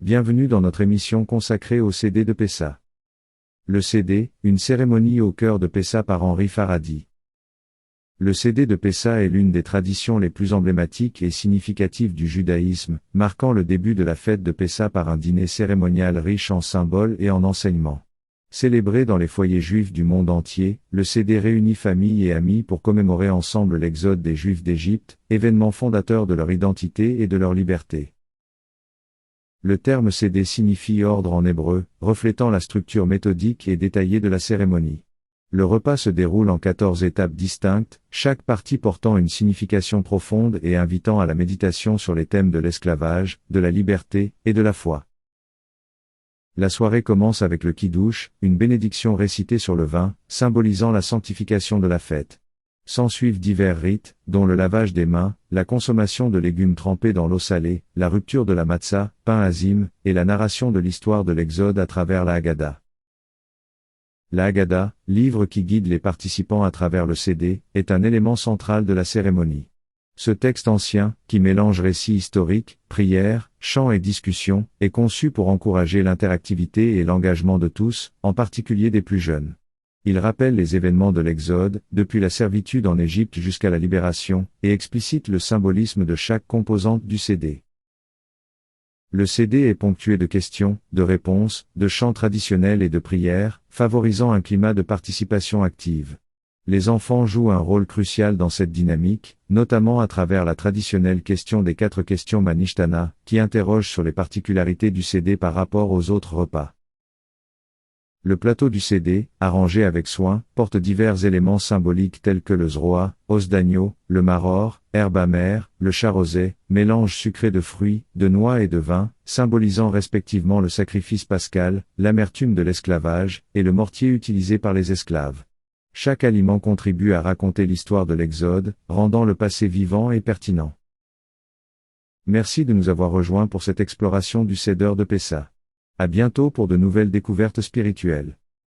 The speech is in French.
Bienvenue dans notre émission consacrée au Sédé de Pessa. Le Sédé, une cérémonie au cœur de Pessa par Henri Faradi. Le Sédé de Pessa est l'une des traditions les plus emblématiques et significatives du judaïsme, marquant le début de la fête de Pessa par un dîner cérémonial riche en symboles et en enseignements. Célébré dans les foyers juifs du monde entier, le Sédé réunit familles et amis pour commémorer ensemble l'exode des Juifs d'Égypte, événement fondateur de leur identité et de leur liberté. Le terme Sédé signifie ordre en hébreu, reflétant la structure méthodique et détaillée de la cérémonie. Le repas se déroule en 14 étapes distinctes, chaque partie portant une signification profonde et invitant à la méditation sur les thèmes de l'esclavage, de la liberté, et de la foi. La soirée commence avec le kiddush, une bénédiction récitée sur le vin, symbolisant la sanctification de la fête. S'ensuivent divers rites, dont le lavage des mains, la consommation de légumes trempés dans l'eau salée, la rupture de la matzah, pain azim, et la narration de l'histoire de l'Exode à travers la Haggadah. La Haggadah, livre qui guide les participants à travers le Sédé, est un élément central de la cérémonie. Ce texte ancien, qui mélange récits historiques, prières, chants et discussions, est conçu pour encourager l'interactivité et l'engagement de tous, en particulier des plus jeunes. Il rappelle les événements de l'Exode, depuis la servitude en Égypte jusqu'à la libération, et explicite le symbolisme de chaque composante du Sédé. Le Sédé est ponctué de questions, de réponses, de chants traditionnels et de prières, favorisant un climat de participation active. Les enfants jouent un rôle crucial dans cette dynamique, notamment à travers la traditionnelle question des 4 questions Manishtana, qui interroge sur les particularités du Sédé par rapport aux autres repas. Le plateau du Sédé, arrangé avec soin, porte divers éléments symboliques tels que le zroa, os d'agneau, le maror, herbe amère, le charosé, mélange sucré de fruits, de noix et de vin, symbolisant respectivement le sacrifice pascal, l'amertume de l'esclavage, et le mortier utilisé par les esclaves. Chaque aliment contribue à raconter l'histoire de l'Exode, rendant le passé vivant et pertinent. Merci de nous avoir rejoints pour cette exploration du Seder de Pessa. À bientôt pour de nouvelles découvertes spirituelles.